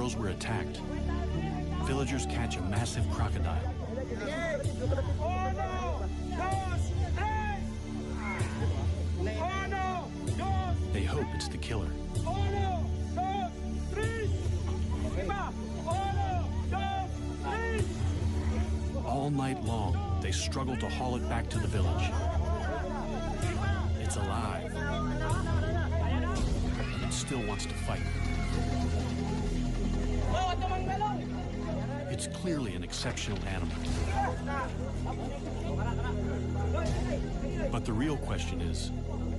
girls were attacked, villagers catch a massive crocodile. They hope it's the killer. All night long, they struggle to haul it back to the village. It's alive. And it still wants to fight. It's clearly an exceptional animal. But the real question is,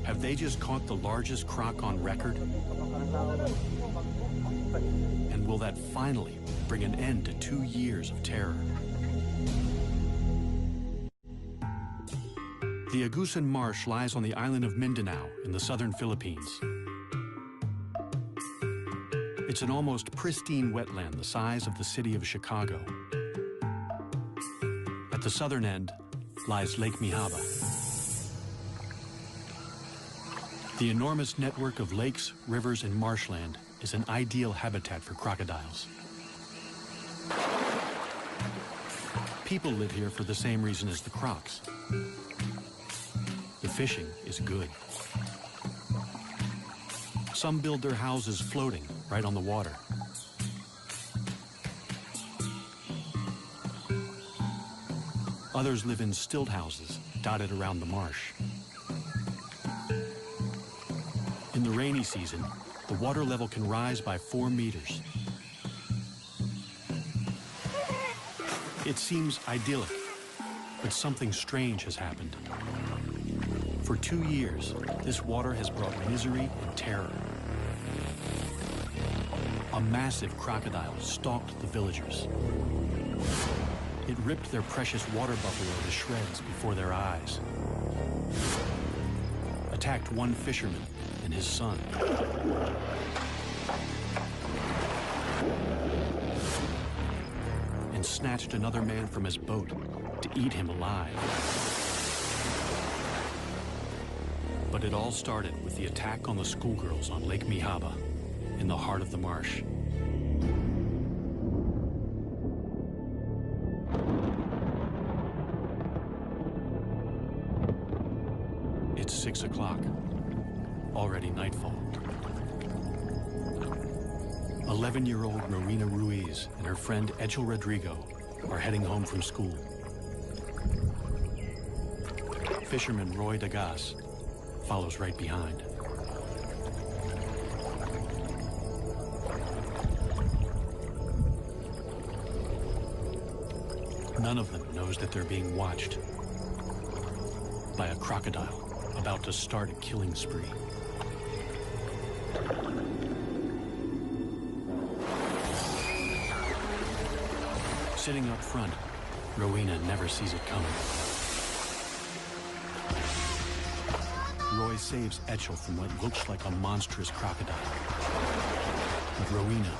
have they just caught the largest croc on record? And will that finally bring an end to 2 years of terror? The Agusan Marsh lies on the island of Mindanao in the southern Philippines. It's an almost pristine wetland the size of the city of Chicago. At the southern end lies Lake Mihaba. The enormous network of lakes, rivers, and marshland is an ideal habitat for crocodiles. People live here for the same reason as the crocs. The fishing is good. Some build their houses floating right on the water. Others live in stilt houses dotted around the marsh. In the rainy season, the water level can rise by 4 meters. It seems idyllic, but something strange has happened. For 2 years, this water has brought misery and terror. A massive crocodile stalked the villagers. It ripped their precious water buffalo to shreds before their eyes. Attacked one fisherman and his son. And snatched another man from his boat to eat him alive. But it all started with the attack on the schoolgirls on Lake Mihaba, in the heart of the marsh. It's 6 o'clock, already nightfall. 11-year-old Rowena Ruiz and her friend Echel Rodrigo are heading home from school. Fisherman Roy Dagas follows right behind. None of them knows that they're being watched by a crocodile about to start a killing spree. Sitting up front, Rowena never sees it coming. Roy saves Echel from what looks like a monstrous crocodile. But Rowena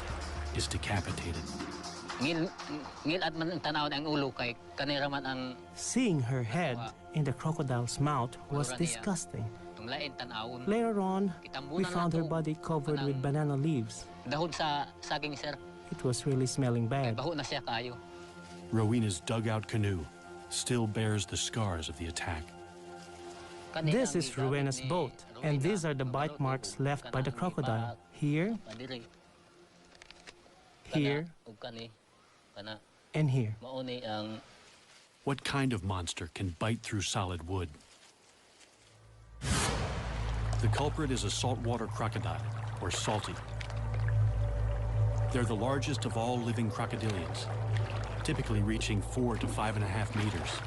is decapitated. Seeing her head in the crocodile's mouth was disgusting. Later on, we found her body covered with banana leaves. It was really smelling bad. Rowena's dugout canoe still bears the scars of the attack. This is Rowena's boat, and these are the bite marks left by the crocodile. Here, here, and here. What kind of monster can bite through solid wood? The culprit is a saltwater crocodile, or salty. They're the largest of all living crocodilians, typically reaching 4 to 5.5 meters.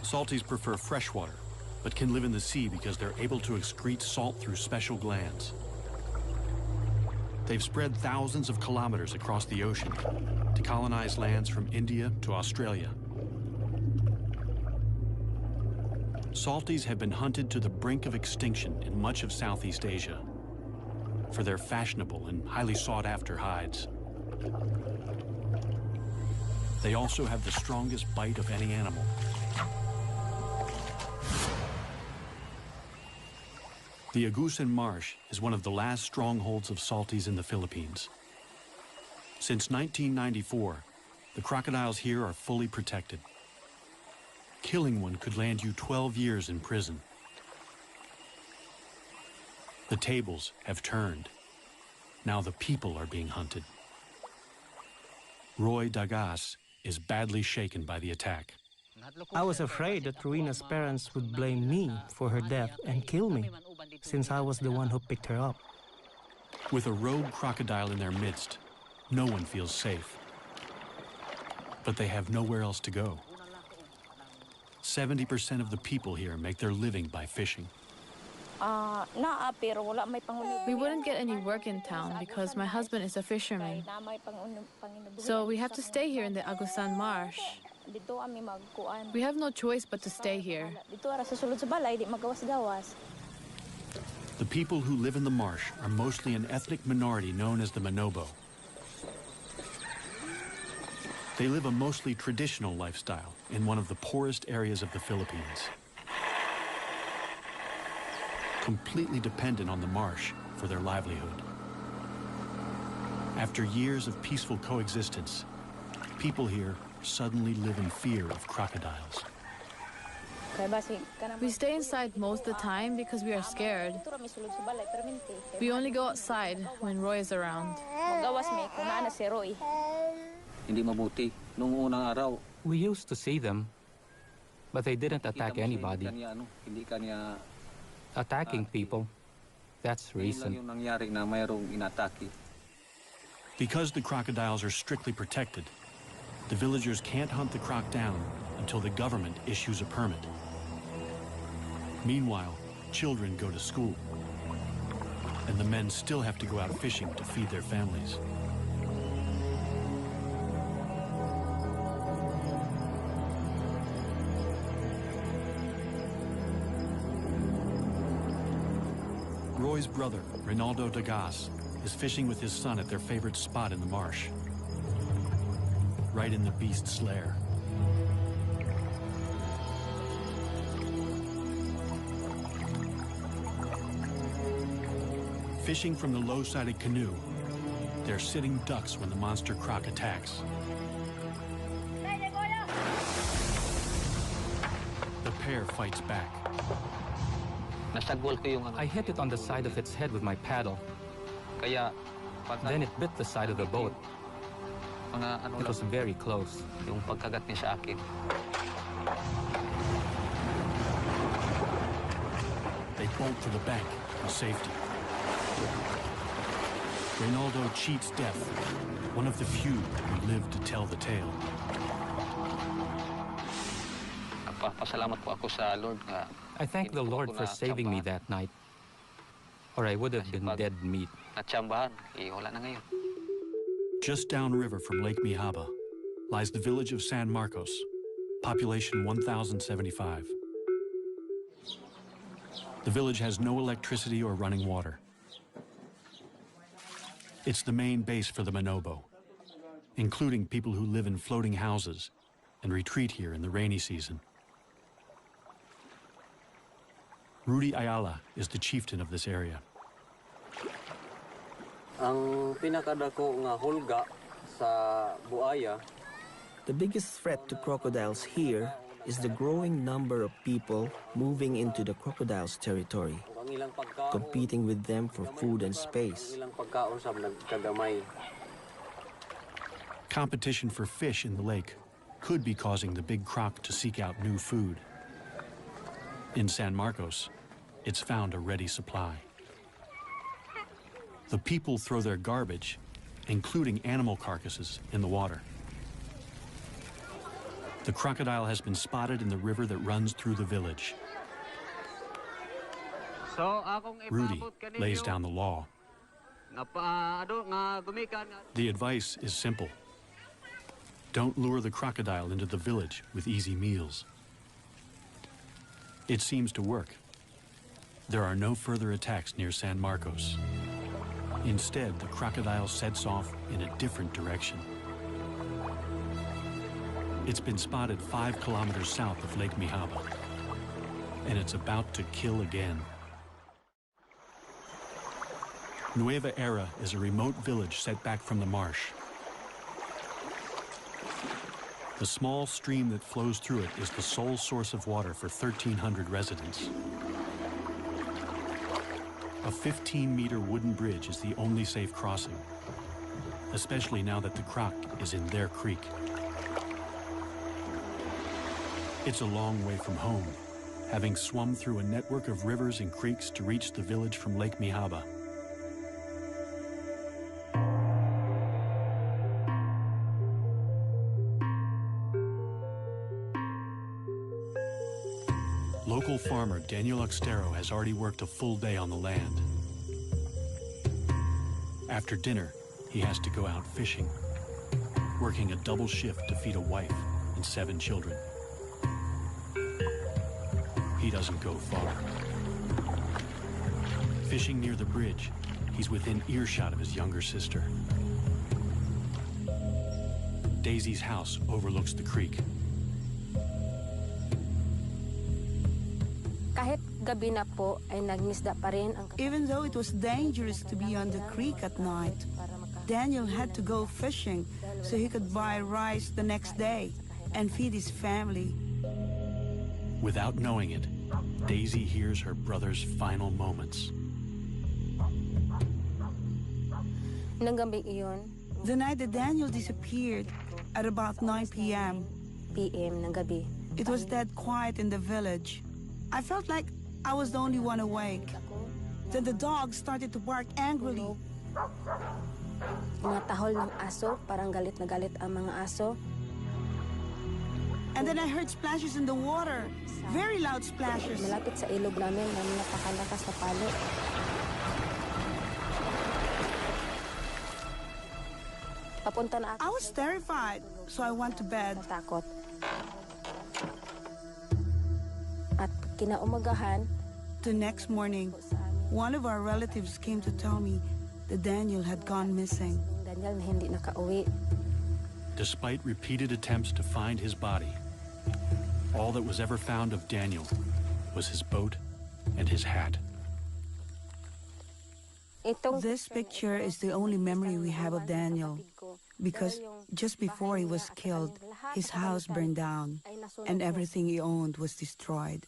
Salties prefer freshwater, but can live in the sea because they're able to excrete salt through special glands. They've spread thousands of kilometers across the ocean to colonize lands from India to Australia. Salties have been hunted to the brink of extinction in much of Southeast Asia for their fashionable and highly sought-after hides. They also have the strongest bite of any animal. The Agusan Marsh is one of the last strongholds of salties in the Philippines. Since 1994, the crocodiles here are fully protected. Killing one could land you 12 years in prison. The tables have turned. Now the people are being hunted. Roy Dagas is badly shaken by the attack. I was afraid that Rowena's parents would blame me for her death and kill me, since I was the one who picked her up. With a rogue crocodile in their midst, no one feels safe. But they have nowhere else to go. 70% of the people here make their living by fishing. We wouldn't get any work in town because my husband is a fisherman. So we have to stay here in the Agusan Marsh. We have no choice but to stay here. The people who live in the marsh are mostly an ethnic minority known as the Manobo. They live a mostly traditional lifestyle in one of the poorest areas of the Philippines, completely dependent on the marsh for their livelihood. After years of peaceful coexistence, people here suddenly live in fear of crocodiles. We stay inside most of the time because we are scared. We only go outside when Roy is around. We used to see them, but they didn't attack anybody. Attacking people, that's recent. Because the crocodiles are strictly protected, the villagers can't hunt the croc down until the government issues a permit. Meanwhile, children go to school, and the men still have to go out fishing to feed their families. Roy's brother, Rinaldo Dagas, is fishing with his son at their favorite spot in the marsh, right in the beast's lair. Fishing from the low-sided canoe, they're sitting ducks when the monster croc attacks. The pair fights back. I hit it on the side of its head with my paddle. Then it bit the side of the boat. It was very close. They bolt to the bank for safety. Rinaldo cheats death, one of the few who live to tell the tale. I thank the Lord for saving me that night, or I would have been dead meat. Just downriver from Lake Mihaba lies the village of San Marcos, population 1,075. The village has no electricity or running water. It's the main base for the Manobo, including people who live in floating houses and retreat here in the rainy season. Rudy Ayala is the chieftain of this area. Ang pinakadako nga hulga sa buaya. The biggest threat to crocodiles here is the growing number of people moving into the crocodiles' territory, competing with them for food and space. Competition for fish in the lake could be causing the big croc to seek out new food. In San Marcos, it's found a ready supply. The people throw their garbage, including animal carcasses, in the water. The crocodile has been spotted in the river that runs through the village. Rudy lays down the law. The advice is simple. Don't lure the crocodile into the village with easy meals. It seems to work. There are no further attacks near San Marcos. Instead, the crocodile sets off in a different direction. It's been spotted 5 kilometers south of Lake Mihaba, and it's about to kill again. Nueva Era is a remote village set back from the marsh. The small stream that flows through it is the sole source of water for 1,300 residents. A 15-meter wooden bridge is the only safe crossing, especially now that the Croc is in their creek. It's a long way from home, having swum through a network of rivers and creeks to reach the village from Lake Mihaba. Local farmer Daniel Oxtero has already worked a full day on the land. After dinner, he has to go out fishing, working a double shift to feed a wife and 7 children. He doesn't go far. Fishing near the bridge, he's within earshot of his younger sister. Daisy's house overlooks the creek. Even though it was dangerous to be on the creek at night, Daniel had to go fishing so he could buy rice the next day and feed his family. Without knowing it, Daisy hears her brother's final moments. The night that Daniel disappeared, at about 9 p.m., it was dead quiet in the village. I felt like I was the only one awake. Then the dog started to bark angrily. And then I heard splashes in the water. Very loud splashes. I was terrified, so I went to bed. The next morning, one of our relatives came to tell me that Daniel had gone missing. Despite repeated attempts to find his body, all that was ever found of Daniel was his boat and his hat. This picture is the only memory we have of Daniel, because just before he was killed, his house burned down and everything he owned was destroyed.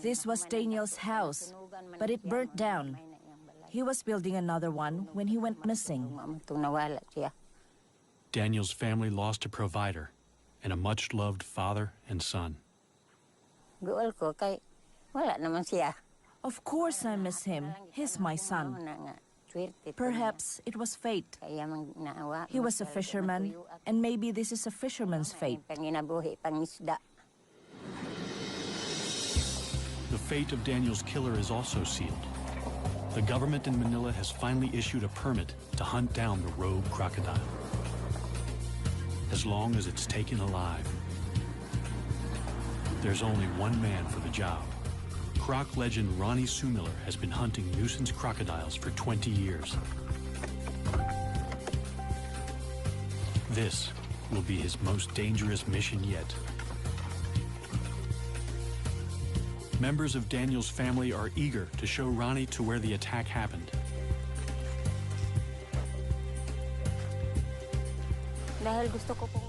This was Daniel's house, but it burnt down. He was building another one when he went missing. Daniel's family lost a provider and a much-loved father and son. Of course I miss him. He's my son. Perhaps it was fate. He was a fisherman, and maybe this is a fisherman's fate. The fate of Daniel's killer is also sealed. The government in Manila has finally issued a permit to hunt down the rogue crocodile, as long as it's taken alive. There's only one man for the job. Croc legend Ronnie Sumiller has been hunting nuisance crocodiles for 20 years. This will be his most dangerous mission yet. Members of Daniel's family are eager to show Ronnie to where the attack happened.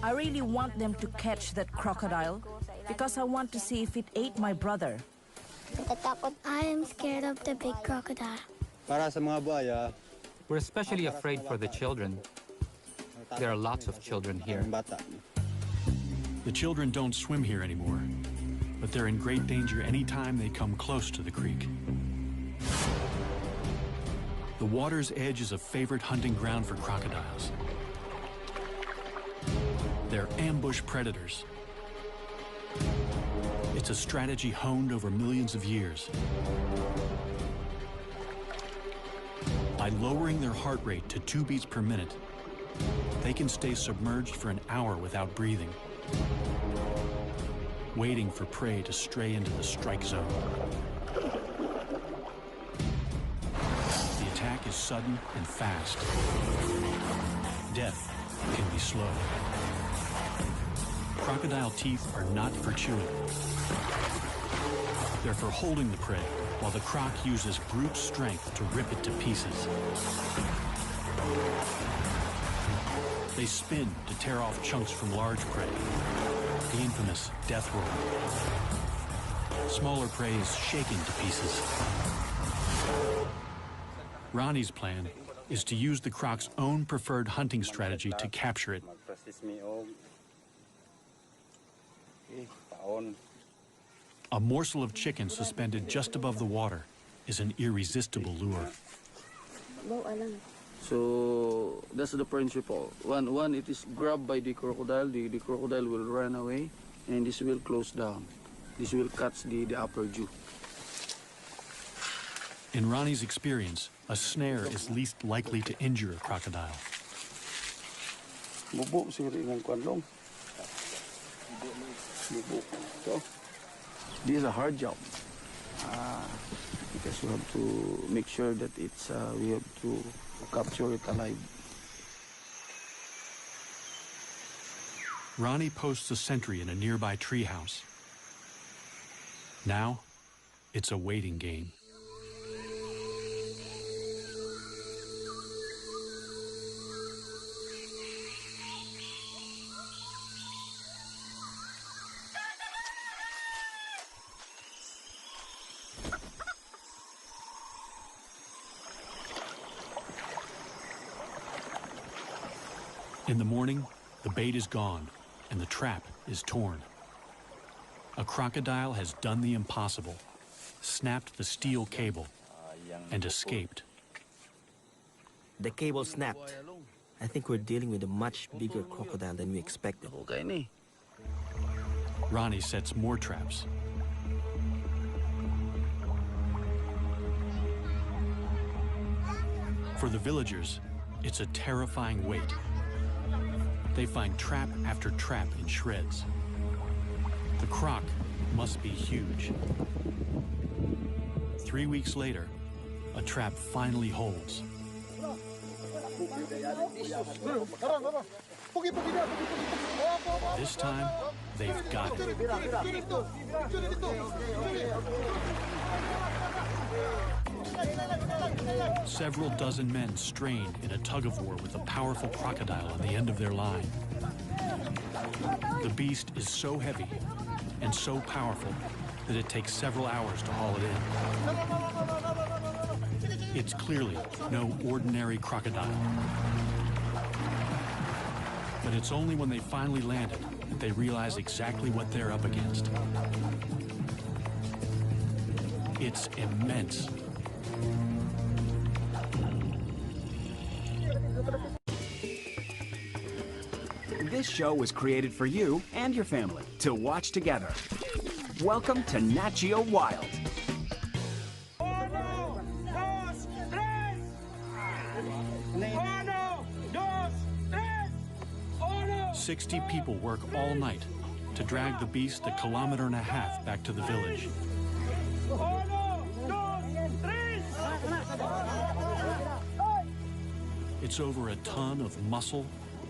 I really want them to catch that crocodile because I want to see if it ate my brother. I am scared of the big crocodile. We're especially afraid for the children. There are lots of children here. The children don't swim here anymore, but they're in great danger anytime they come close to the creek. The water's edge is a favorite hunting ground for crocodiles. They're ambush predators. It's a strategy honed over millions of years. By lowering their heart rate to 2 beats per minute, they can stay submerged for an hour without breathing, waiting for prey to stray into the strike zone. The attack is sudden and fast. Death can be slow. Crocodile teeth are not for chewing. They're for holding the prey, while the croc uses brute strength to rip it to pieces. They spin to tear off chunks from large prey, the infamous death roll. Smaller prey is shaken to pieces. Ronnie's plan is to use the croc's own preferred hunting strategy to capture it. A morsel of chicken suspended just above the water is an irresistible lure. So that's the principle. When it is grabbed by the crocodile, the crocodile will run away, and this will close down. This will catch the upper jaw. In Ronnie's experience, a snare is least likely to injure a crocodile. So, this is a hard job because we have to make sure that we have to capture it alive. Ronnie posts a sentry in a nearby treehouse. Now, it's a waiting game. In the morning, the bait is gone and the trap is torn. A crocodile has done the impossible, snapped the steel cable, and escaped. The cable snapped. I think we're dealing with a much bigger crocodile than we expected. Ronnie sets more traps. For the villagers, it's a terrifying wait. They find trap after trap in shreds. The croc must be huge. 3 weeks later, a trap finally holds. This time, they've got it. Several dozen men strain in a tug-of-war with a powerful crocodile on the end of their line. The beast is so heavy and so powerful that it takes several hours to haul it in. It's clearly no ordinary crocodile. But it's only when they finally land it that they realize exactly what they're up against. It's immense. This show was created for you and your family to watch together. Welcome to Nat Geo Wild. 60 people work all night to drag the beast 1.5 kilometers back to the village. It's over a ton of muscle,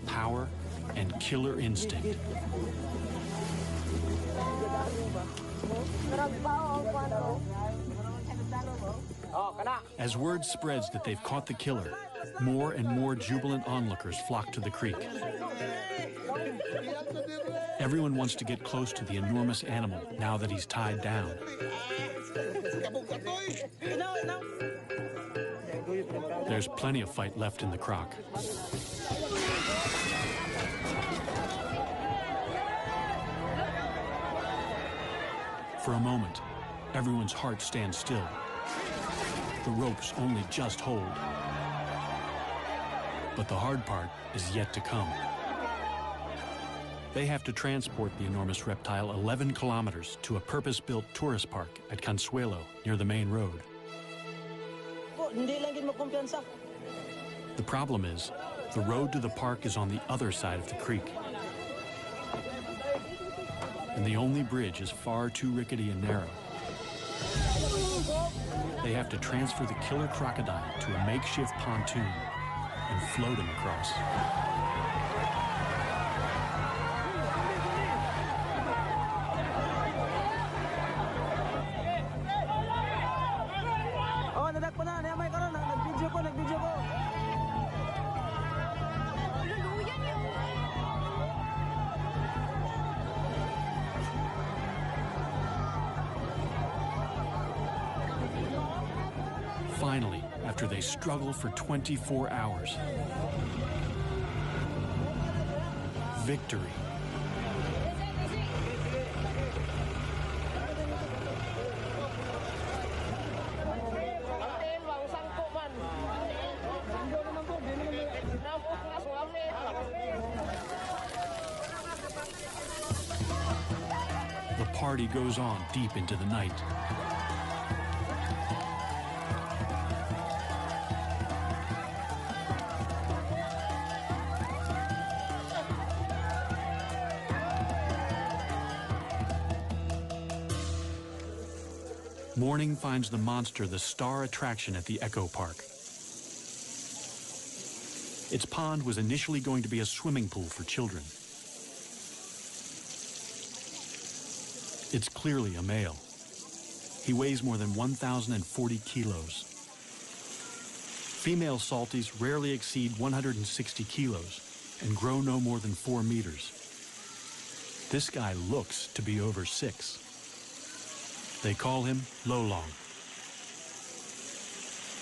power, and killer instinct. As word spreads that they've caught the killer, more and more jubilant onlookers flock to the creek. Everyone wants to get close to the enormous animal now that he's tied down. There's plenty of fight left in the croc. For a moment, everyone's heart stands still. The ropes only just hold. But the hard part is yet to come. They have to transport the enormous reptile 11 kilometers to a purpose-built tourist park at Consuelo, near the main road. The problem is, the road to the park is on the other side of the creek. And the only bridge is far too rickety and narrow. They have to transfer the killer crocodile to a makeshift pontoon and float him across. Finally, after they struggle for 24 hours, victory. The party goes on deep into the night. Morning finds the monster the star attraction at the Echo Park. Its pond was initially going to be a swimming pool for children. It's clearly a male. He weighs more than 1,040 kilos. Female salties rarely exceed 160 kilos and grow no more than 4 meters. This guy looks to be over 6. They call him Lolong.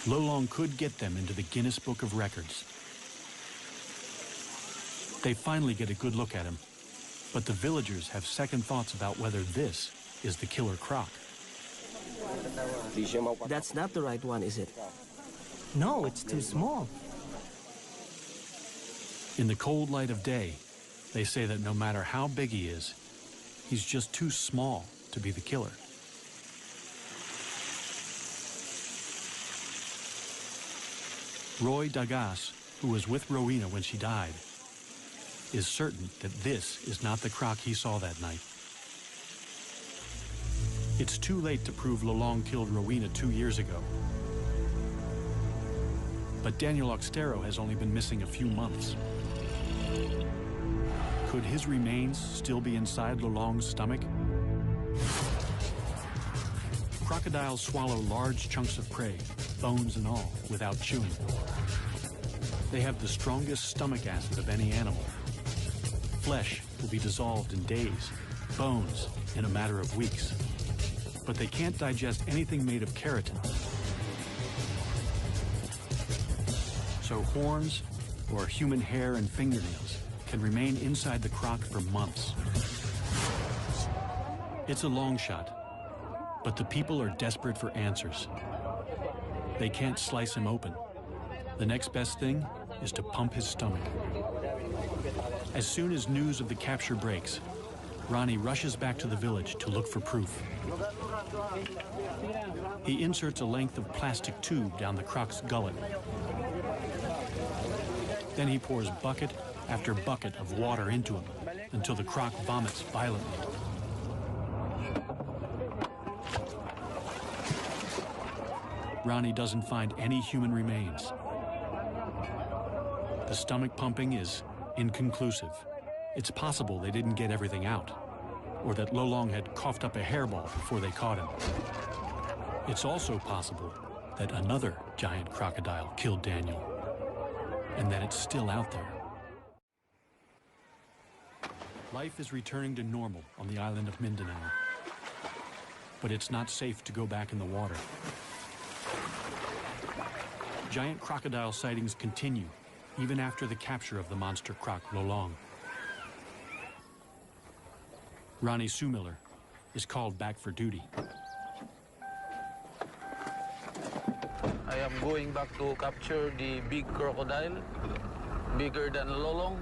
Lolong could get them into the Guinness Book of Records. They finally get a good look at him, but the villagers have second thoughts about whether this is the killer croc. That's not the right one, is it? No, it's too small. In the cold light of day, they say that no matter how big he is, he's just too small to be the killer. Roy Dagas, who was with Rowena when she died, is certain that this is not the croc he saw that night. It's too late to prove Lolong killed Rowena 2 years ago. But Daniel Oxtero has only been missing a few months. Could his remains still be inside Lolong's stomach? Crocodiles swallow large chunks of prey, bones and all, without chewing. They have the strongest stomach acid of any animal. Flesh will be dissolved in days, bones in a matter of weeks. But they can't digest anything made of keratin. So horns or human hair and fingernails can remain inside the croc for months. It's a long shot, but the people are desperate for answers. They can't slice him open. The next best thing is to pump his stomach. As soon as news of the capture breaks, Ronnie rushes back to the village to look for proof. He inserts a length of plastic tube down the croc's gullet. Then he pours bucket after bucket of water into him until the croc vomits violently. Ronnie doesn't find any human remains. The stomach pumping is inconclusive. It's possible they didn't get everything out, or that Lolong had coughed up a hairball before they caught him. It's also possible that another giant crocodile killed Daniel, and that it's still out there. Life is returning to normal on the island of Mindanao, but it's not safe to go back in the water. Giant crocodile sightings continue, even after the capture of the monster croc Lolong. Ronnie Sumiller is called back for duty. I am going back to capture the big crocodile, bigger than Lolong,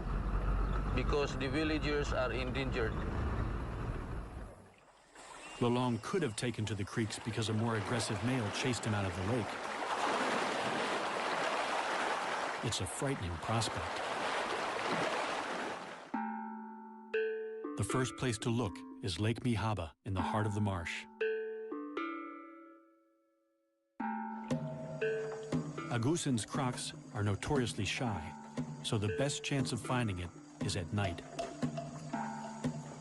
because the villagers are endangered. Lolong could have taken to the creeks because a more aggressive male chased him out of the lake. It's a frightening prospect. The first place to look is Lake Mihaba in the heart of the marsh. Agusan's crocs are notoriously shy, so the best chance of finding it is at night.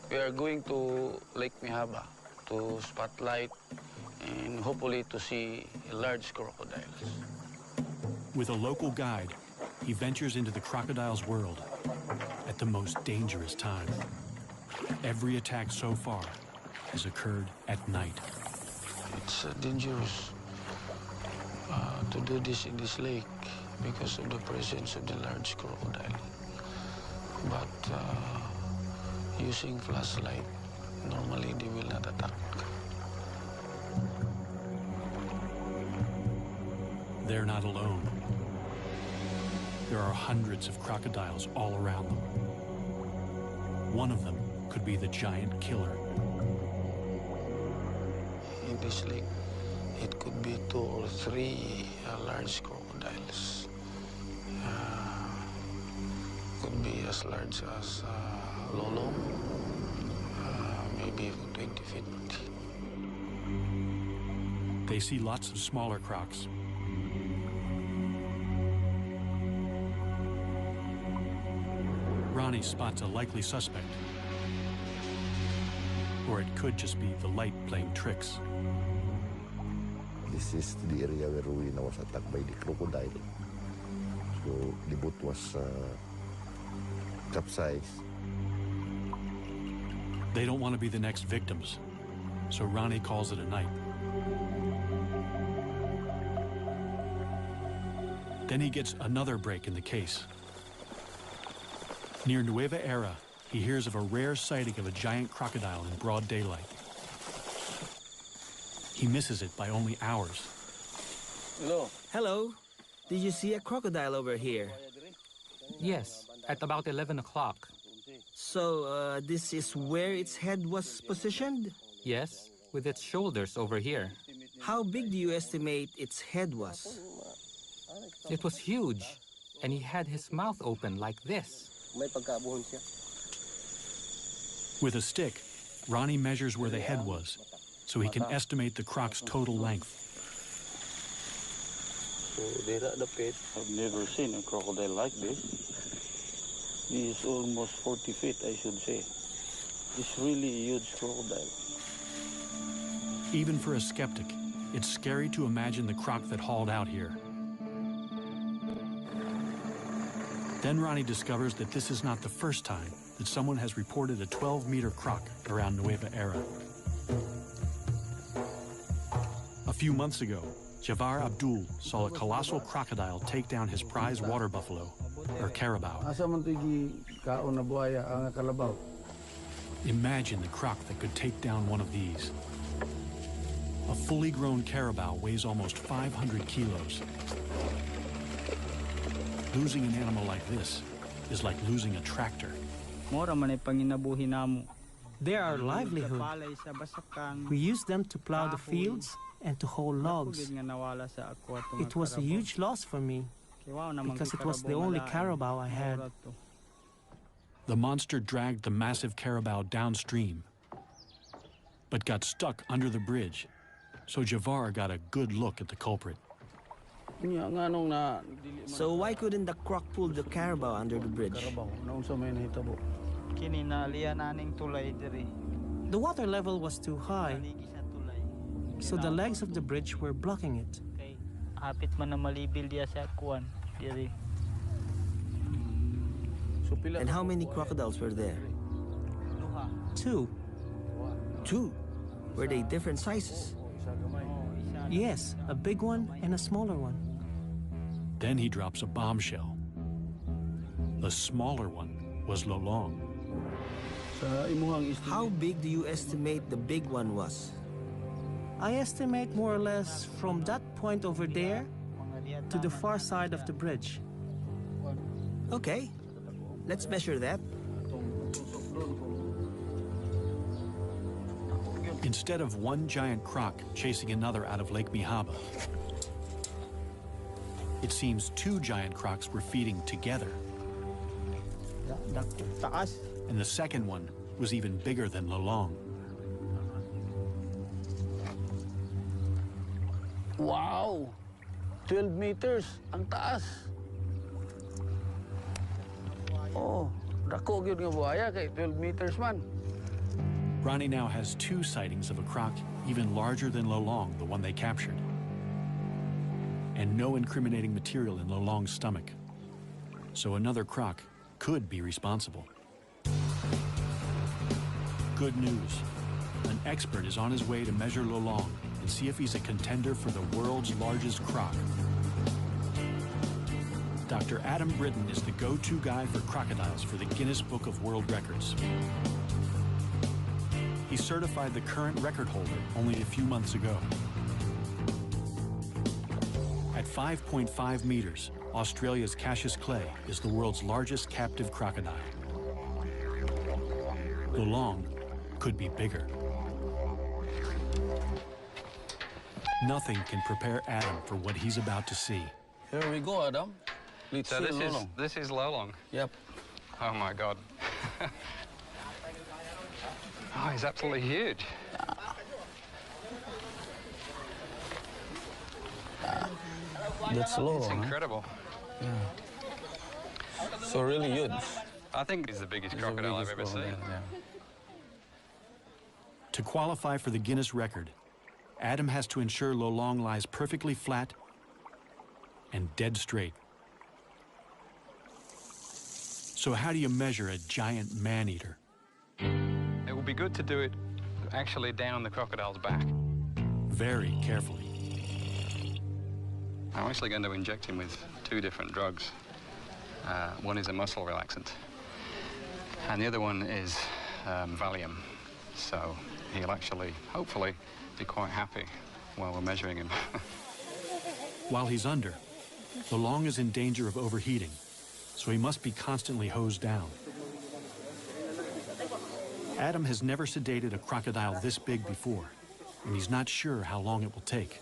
We are going to Lake Mihaba to spotlight and hopefully to see large crocodiles. With a local guide, he ventures into the crocodile's world at the most dangerous time. Every attack so far has occurred at night. It's a dangerous to do this in this lake because of the presence of the large crocodile. But using flashlight, normally they will not attack. They're not alone. There are hundreds of crocodiles all around them. One of them could be the giant killer. In this lake, it could be 2 or 3 large crocodiles. Could be as large as lolong, maybe 20 feet. They see lots of smaller crocs. Ronnie spots a likely suspect. Or it could just be the light playing tricks. This is the area where Rowena was attacked by the crocodile. So the boat was capsized. They don't want to be the next victims, so Ronnie calls it a night. Then he gets another break in the case. Near Nueva Era, he hears of a rare sighting of a giant crocodile in broad daylight. He misses it by only hours. Hello. Hello. Did you see a crocodile over here? Yes, at about 11 o'clock. So, this is where its head was positioned? Yes, with its shoulders over here. How big do you estimate its head was? It was huge, and he had his mouth open like this. With a stick, Ronnie measures where the head was, so he can estimate the croc's total length. So they're at the pit. I've never seen a crocodile like this. He is almost 40 feet, I should say. It's really a huge crocodile. Even for a skeptic, it's scary to imagine the croc that hauled out here. Then Ronnie discovers that this is not the first time that someone has reported a 12-meter croc around Nueva Era. A few months ago, Javar Abdul saw a colossal crocodile take down his prize water buffalo, or carabao. Imagine the croc that could take down one of these. A fully grown carabao weighs almost 500 kilos. Losing an animal like this is like losing a tractor. They're our livelihood. We use them to plow the fields and to haul logs. It was a huge loss for me because it was the only carabao I had. The monster dragged the massive carabao downstream, but got stuck under the bridge, so Javar got a good look at the culprit. So why couldn't the croc pull the carabao under the bridge? The water level was too high, so the legs of the bridge were blocking it. And how many crocodiles were there? 2. 2? Were they different sizes? Yes, a big one and a smaller one. Then he drops a bombshell. The smaller one was Lolong. How big do you estimate the big one was? I estimate more or less from that point over there to the far side of the bridge. Okay, let's measure that. Instead of one giant croc chasing another out of Lake Mihaba, it seems 2 giant crocs were feeding together. And the second one was even bigger than Lolong. Wow! 12 meters, ang taas. Oh, dako gyud nga buhaya kay 12 meters man. Ronnie now has 2 sightings of a croc even larger than Lolong, the one they captured. And no incriminating material in Lolong's stomach. So another croc could be responsible. Good news. An expert is on his way to measure Lolong and see if he's a contender for the world's largest croc. Dr. Adam Britton is the go-to guy for crocodiles for the Guinness Book of World Records. He certified the current record holder only a few months ago. At 5.5 meters, Australia's Cassius Clay is the world's largest captive crocodile. Lolong could be bigger. Nothing can prepare Adam for what he's about to see. Here we go, Adam. Let's So see Lolong. this is Lolong? Yep. Oh my God. Oh, he's absolutely huge. That's Lolong. It's incredible. Huh? Yeah. So really huge. I think he's the biggest crocodile I've ever seen. Yeah. To qualify for the Guinness record, Adam has to ensure Lolong lies perfectly flat and dead straight. So how do you measure a giant man-eater? It would be good to do it actually down the crocodile's back. Very carefully. I'm actually going to inject him with 2 different drugs. One is a muscle relaxant, and the other one is Valium. So he'll actually, hopefully, be quite happy while we're measuring him. While he's under, Lolong is in danger of overheating, so he must be constantly hosed down. Adam has never sedated a crocodile this big before, and he's not sure how long it will take.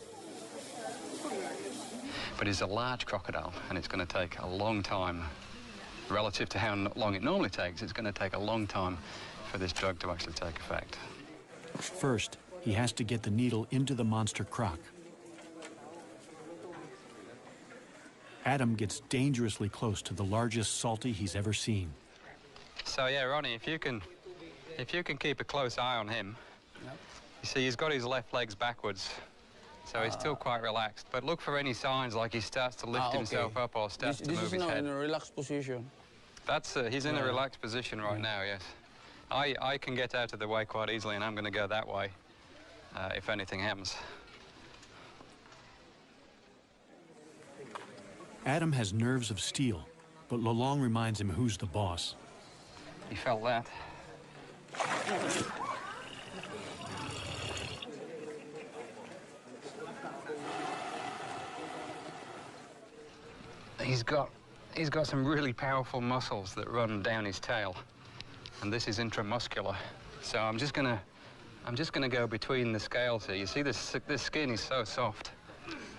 But it's a large crocodile, and it's going to take a long time. Relative to how long it normally takes, it's going to take a long time for this drug to actually take effect. First, he has to get the needle into the monster croc. Adam gets dangerously close to the largest salty he's ever seen. So yeah, Ronnie, if you can keep a close eye on him, you see he's got his left legs backwards, so he's still quite relaxed. But look for any signs like he starts to lift himself up or starts to move his head. This is now in a relaxed position. That's he's in a relaxed position right now. Yes, I can get out of the way quite easily, and I'm going to go that way if anything happens. Adam has nerves of steel, but Lolong reminds him who's the boss. He felt that. He's got some really powerful muscles that run down his tail, and this is intramuscular. So I'm just gonna go between the scales here. You see this skin is so soft,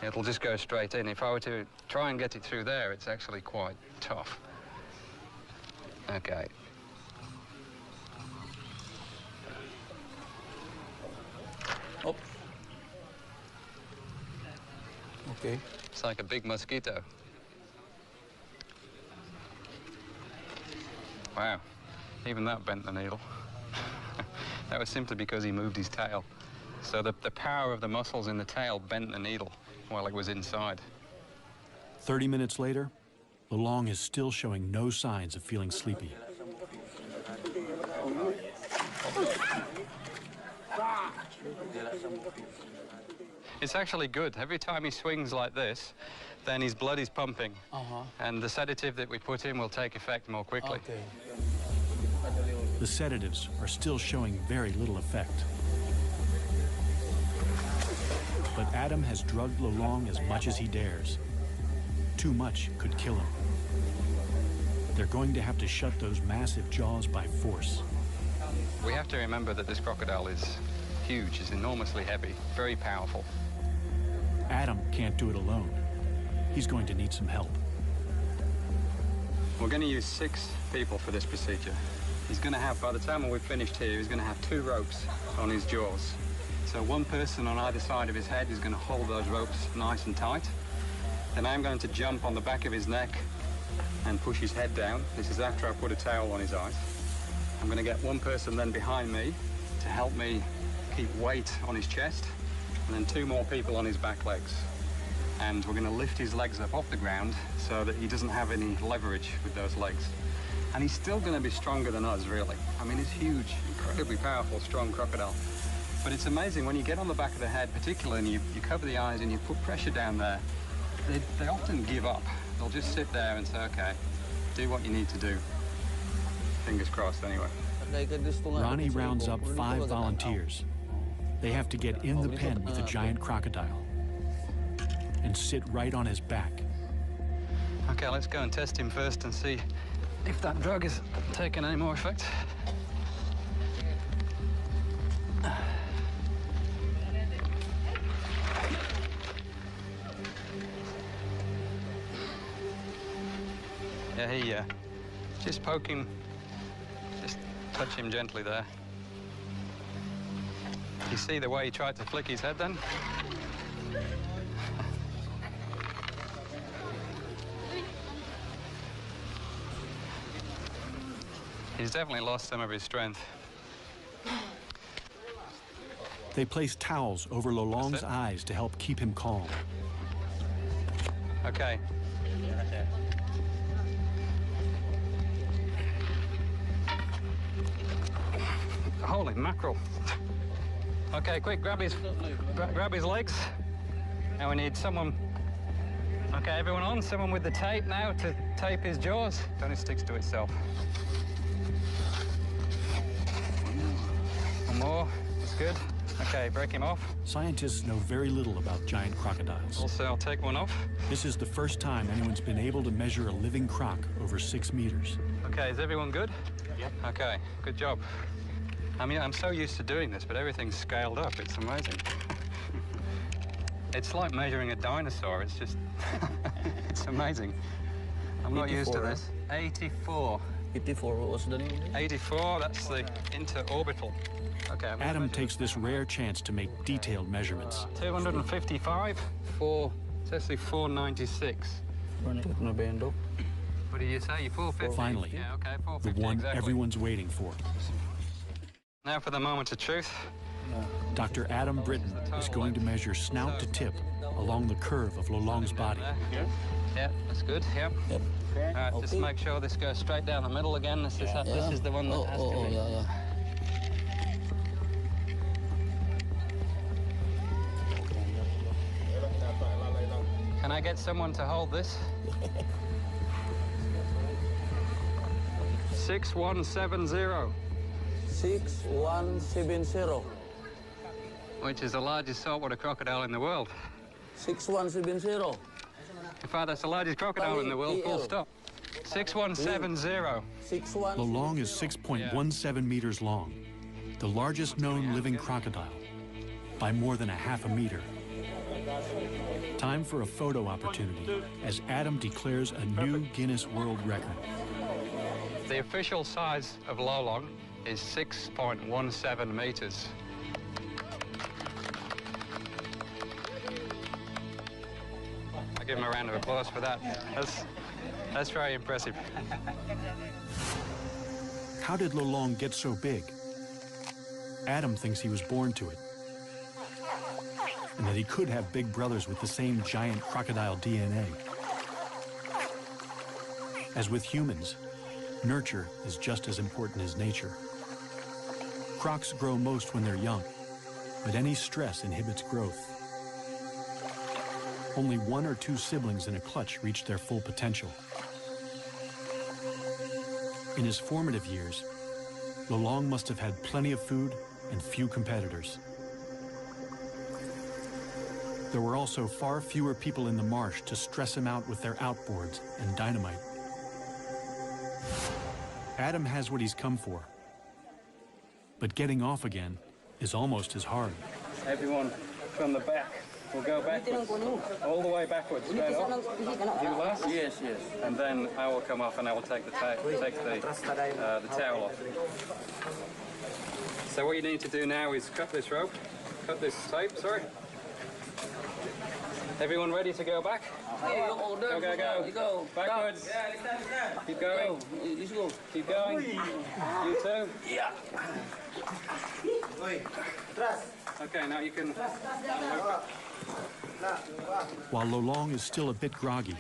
it'll just go straight in. If I were to try and get it through there, it's actually quite tough. Okay. Oh. Okay. It's like a big mosquito. Wow, even that bent the needle. That was simply because he moved his tail. So the power of the muscles in the tail bent the needle while it was inside. 30 minutes later, Lolong is still showing no signs of feeling sleepy. It's actually good. Every time he swings like this, then his blood is pumping. And the sedative that we put in will take effect more quickly. Okay. The sedatives are still showing very little effect. But Adam has drugged Lolong as much as he dares. Too much could kill him. They're going to have to shut those massive jaws by force. We have to remember that this crocodile is huge, is enormously heavy, very powerful. Adam can't do it alone. He's going to need some help. We're going to use 6 people for this procedure. He's going to have, by the time we've finished here, he's going to have 2 ropes on his jaws. So one person on either side of his head is going to hold those ropes nice and tight. Then I'm going to jump on the back of his neck and push his head down. This is after I put a towel on his eyes. I'm going to get one person then behind me to help me keep weight on his chest, and then 2 more people on his back legs. And we're going to lift his legs up off the ground so that he doesn't have any leverage with those legs. And he's still going to be stronger than us, really. I mean, he's huge, incredibly powerful, strong crocodile. But it's amazing when you get on the back of the head, particularly, and you cover the eyes and you put pressure down there, They often give up. They'll just sit there and say, okay, do what you need to do. Fingers crossed, anyway. Ronnie rounds up 5 volunteers. They have to get in the pen with the giant crocodile and sit right on his back. Okay, let's go and test him first and see if that drug is taking any more effect. Yeah, just poke him, just touch him gently there. You see the way he tried to flick his head then? He's definitely lost some of his strength. They place towels over Lolong's eyes to help keep him calm. Okay. Holy mackerel. Okay, quick, grab his legs. Now we need someone. Okay, everyone on, someone with the tape now to tape his jaws. Don't it sticks to itself. One more, that's good. Okay, break him off. Scientists know very little about giant crocodiles. Also, I'll take one off. This is the first time anyone's been able to measure a living croc over 6 meters. Okay, is everyone good? Yep. Okay, good job. I mean, I'm so used to doing this, but everything's scaled up. It's amazing. It's like measuring a dinosaur. It's just, it's amazing. I'm not used to this. 84. 84, what was the name? 84, that's the interorbital. Okay. Adam takes this rare chance to make detailed measurements. 255, it's actually 496. What did you say? 450? Finally, yeah, okay, 450, the one exactly. everyone's waiting for. Now for the moment of truth. Dr. Adam Britton is going to measure snout to tip along the curve of Lolong's body. Yeah, that's good, yeah. Yep. All right, just make sure this goes straight down the middle again. This is the one that has to be. Yeah. Can I get someone to hold this? 6170. 6170. Which is the largest saltwater crocodile in the world. 6170. In fact, that's the largest crocodile in the world, full stop. 6170. Lolong is 6.17 meters long, the largest known living crocodile, by more than a half a meter. Time for a photo opportunity as Adam declares a new Guinness World Record. The official size of Lolong is 6.17 meters. I'll give him a round of applause for that. That's very impressive. How did Lolong get so big? Adam thinks he was born to it, and that he could have big brothers with the same giant crocodile DNA. As with humans, nurture is just as important as nature. Crocs grow most when they're young, but any stress inhibits growth. Only 1 or 2 siblings in a clutch reach their full potential. In his formative years, Lolong must have had plenty of food and few competitors. There were also far fewer people in the marsh to stress him out with their outboards and dynamite. Adam has what he's come for, but getting off again is almost as hard. Everyone from the back. We'll go backwards, all the way backwards, straight off. You last? Yes. And then I will come off and I will take the towel off. So what you need to do now is cut this rope, cut this tape, sorry. Everyone ready to go back? Go. Backwards. Keep going. Keep going. You too. Yeah. Okay, now you can... While Lolong is still a bit groggy,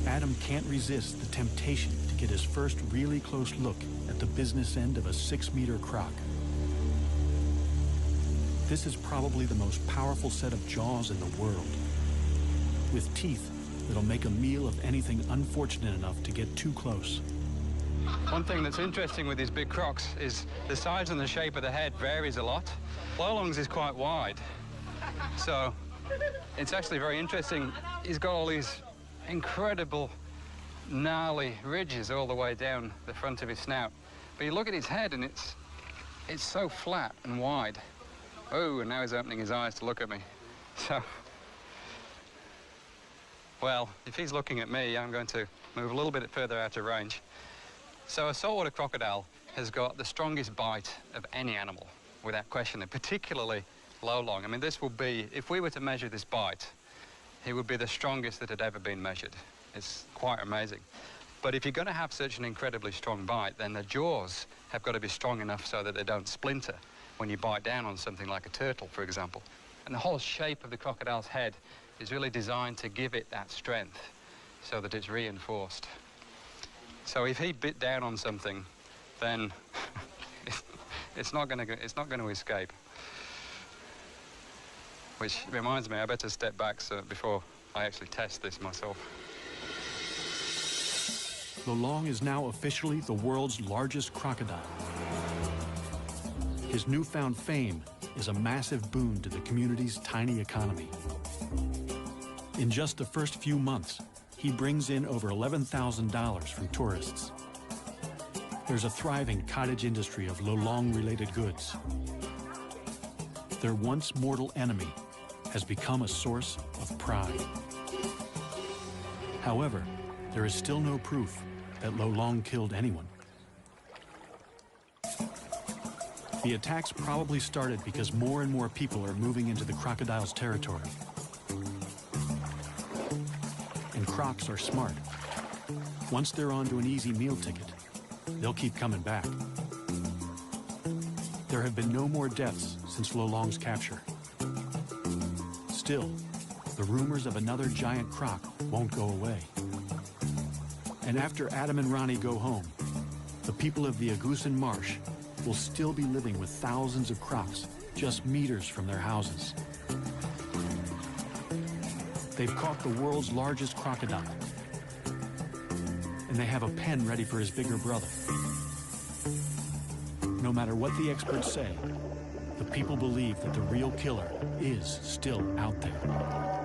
Adam can't resist the temptation to get his first really close look at the business end of a 6-meter croc. This is probably the most powerful set of jaws in the world. with teeth that'll make a meal of anything unfortunate enough to get too close. One thing that's interesting with these big crocs is the size and the shape of the head varies a lot. Lolong's is quite wide, so it's actually very interesting. He's got all these incredible gnarly ridges all the way down the front of his snout. But you look at his head and it's so flat and wide. Oh, and now he's opening his eyes to look at me. So, well, if he's looking at me, I'm going to move a little bit further out of range. So a saltwater crocodile has got the strongest bite of any animal, without question, and particularly Lolong. I mean, this will be, if we were to measure this bite, he would be the strongest that had ever been measured. It's quite amazing. But if you're going to have such an incredibly strong bite, then the jaws have got to be strong enough so that they don't splinter when you bite down on something like a turtle, for example. And the whole shape of the crocodile's head is really designed to give it that strength so that it's reinforced. So if he bit down on something, then it's not going to escape. Which reminds me, I better step back before I actually test this myself. Lolong is now officially the world's largest crocodile. His newfound fame is a massive boon to the community's tiny economy. In just the first few months, he brings in over $11,000 from tourists. There's a thriving cottage industry of Lolong-related goods. Their once mortal enemy has become a source of pride. However, there is still no proof that Lolong killed anyone. The attacks probably started because more and more people are moving into the crocodile's territory. And crocs are smart. Once they're onto an easy meal ticket, they'll keep coming back. There have been no more deaths since Lolong's capture. Still, the rumors of another giant croc won't go away. And after Adam and Ronnie go home, the people of the Agusan Marsh will still be living with thousands of crocs just meters from their houses. They've caught the world's largest crocodile, and they have a pen ready for his bigger brother. No matter what the experts say, the people believe that the real killer is still out there.